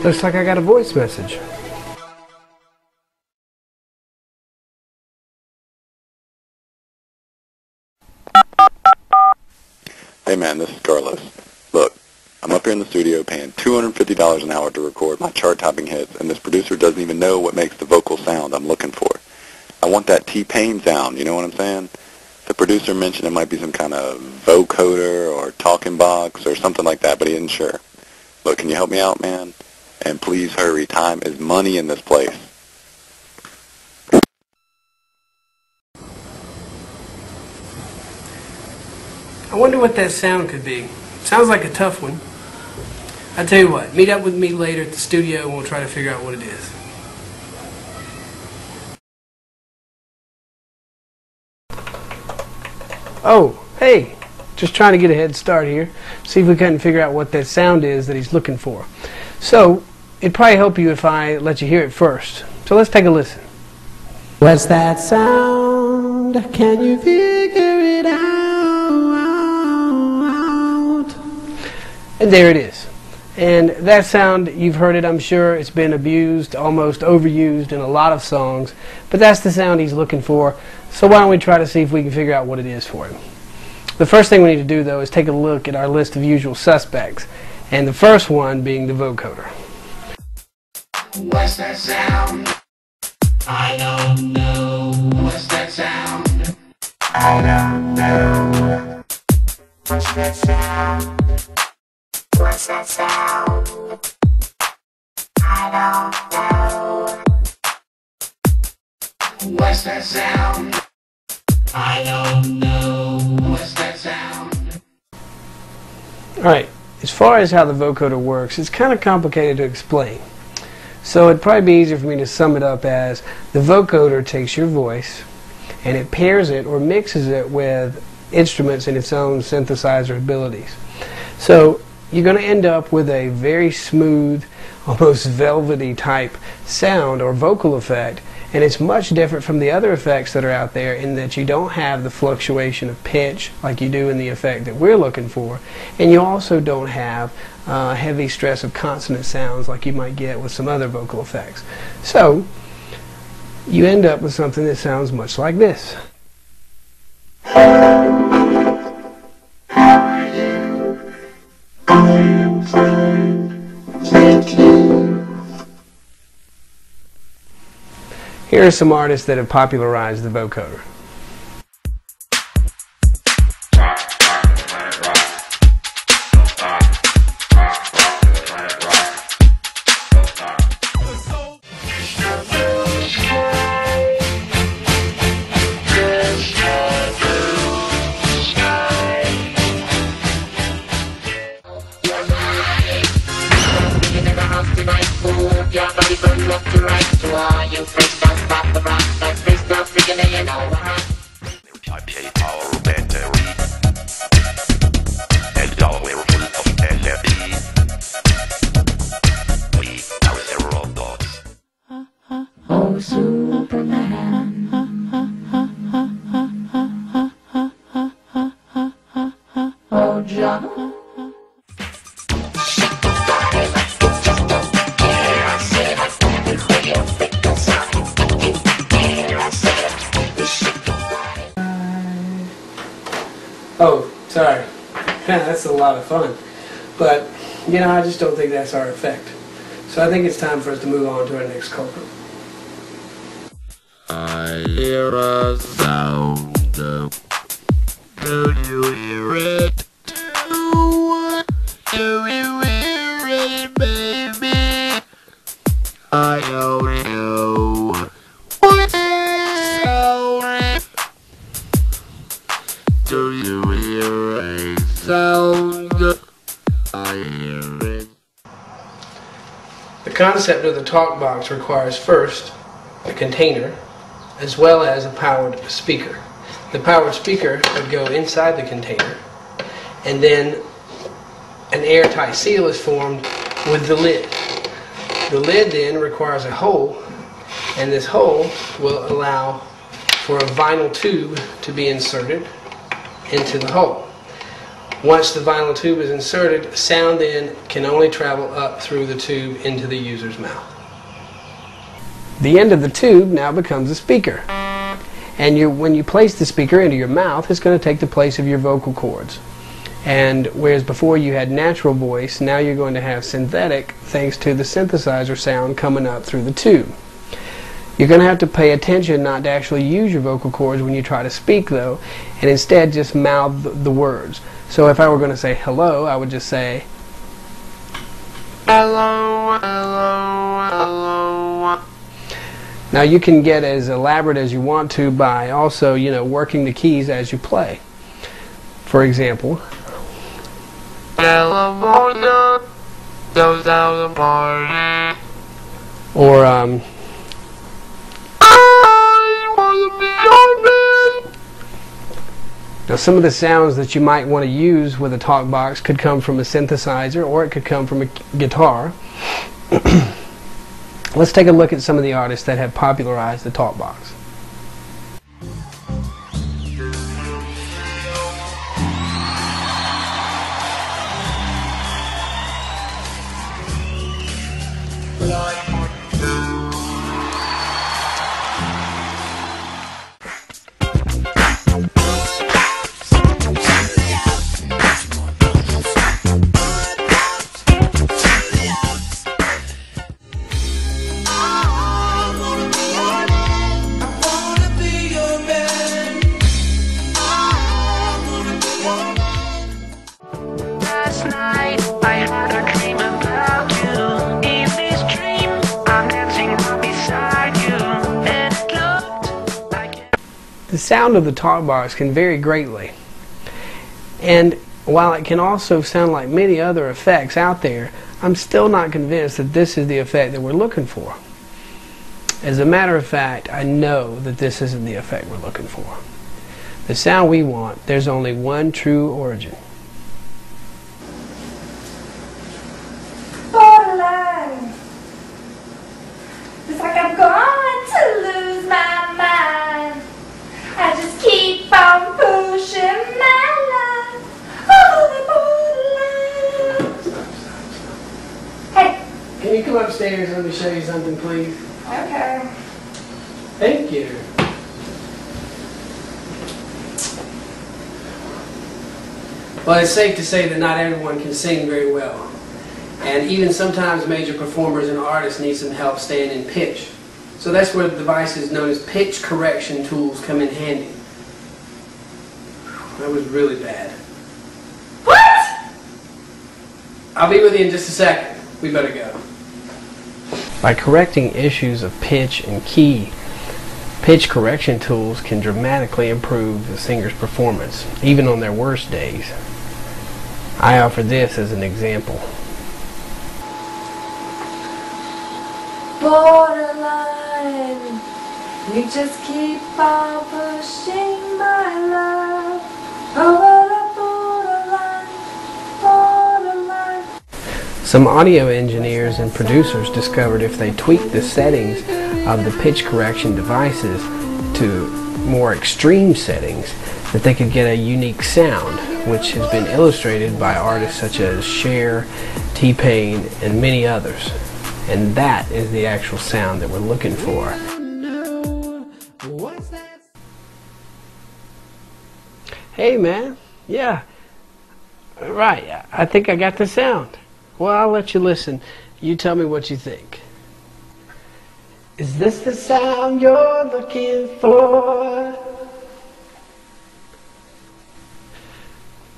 Looks like I got a voice message. Hey man, this is Carlos. Look, I'm up here in the studio paying $250 an hour to record my chart-topping hits, and this producer doesn't even know what makes the vocal sound I'm looking for. I want that T-Pain sound, you know what I'm saying? The producer mentioned it might be some kind of vocoder or talking box or something like that, but he isn't sure. Look, can you help me out, man? And please hurry. Time is money in this place. I wonder what that sound could be. Sounds like a tough one. I tell you what, meet up with me later at the studio and we'll try to figure out what it is. Oh, hey, just trying to get a head start here. See if we can figure out what that sound is that he's looking for. So, it'd probably help you if I let you hear it first. So let's take a listen. What's that sound? Can you figure it out? And there it is. And that sound, you've heard it, I'm sure. It's been abused, almost overused in a lot of songs. But that's the sound he's looking for. So why don't we try to see if we can figure out what it is for him. The first thing we need to do, though, is take a look at our list of usual suspects. And the first one being the vocoder. What's that sound? I don't know. What's that sound? I don't know. What's that sound? What's that sound? I don't know. What's that sound? I don't know. What's that sound? Alright, as far as how the vocoder works, it's kind of complicated to explain. So it'd probably be easier for me to sum it up as the vocoder takes your voice and it pairs it or mixes it with instruments in its own synthesizer abilities. So you're going to end up with a very smooth, almost velvety type sound or vocal effect, and it's much different from the other effects that are out there in that you don't have the fluctuation of pitch like you do in the effect that we're looking for, and you also don't have heavy stress of consonant sounds like you might get with some other vocal effects. So you end up with something that sounds much like this. Here are some artists that have popularized the vocoder. Oh, Superman. Oh, John. Oh, sorry. That's a lot of fun. But, you know, I just don't think that's our effect. So I think it's time for us to move on to our next culprit. I hear a sound. Do you hear it? Do you hear it, baby? I don't know. concept of the talk box requires first a container as well as a powered speaker. The powered speaker would go inside the container, and then an airtight seal is formed with the lid. The lid then requires a hole, and this hole will allow for a vinyl tube to be inserted into the hole. Once the vinyl tube is inserted, sound then can only travel up through the tube into the user's mouth. The end of the tube now becomes a speaker. And when you place the speaker into your mouth, it's going to take the place of your vocal cords. And whereas before you had natural voice, now you're going to have synthetic thanks to the synthesizer sound coming up through the tube. You're going to have to pay attention not to actually use your vocal cords when you try to speak, though, and instead just mouth the words. So if I were going to say hello, I would just say Hello, hello, hello. Now you can get as elaborate as you want to by also, working the keys as you play. For example, California goes out to party. or I wanna be your man. now some of the sounds that you might want to use with a talk box could come from a synthesizer, or it could come from a guitar. Let's take a look at some of the artists that have popularized the talk box. Last night I had a dream about you. In this dream I'm dancing right beside you, and it looked like The sound of the talk box can vary greatly, and while it can also sound like many other effects out there, I'm still not convinced that this is the effect that we're looking for. As a matter of fact, I know that this isn't the effect we're looking for. The sound we want, there's only one true origin. Borderline. It's like I'm going to lose my mind. I just keep on pushing my luck over the borderline. Hey, Can you come upstairs and let me show you something, please? okay. Thank you. Well, it's safe to say that not everyone can sing very well. And even sometimes major performers and artists need some help staying in pitch. So that's where the devices known as pitch correction tools come in handy. That was really bad. What? I'll be with you in just a second. We better go. By correcting issues of pitch and key, pitch correction tools can dramatically improve the singer's performance, even on their worst days. I offer this as an example. Borderline. You just keep on pushing my love over the borderline, borderline. Some audio engineers and producers discovered if they tweaked the settings of the pitch correction devices to more extreme settings, that they could get a unique sound, which has been illustrated by artists such as Cher, T-Pain, and many others. And that is the actual sound that we're looking for. Hey man, yeah, right, I think I got the sound. Well, I'll let you listen. You tell me what you think. Is this the sound you're looking for?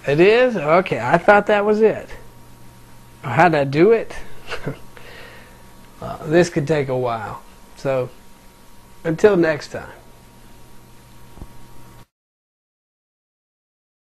It is? Okay, I thought that was it. How'd I do it? This could take a while. So, until next time.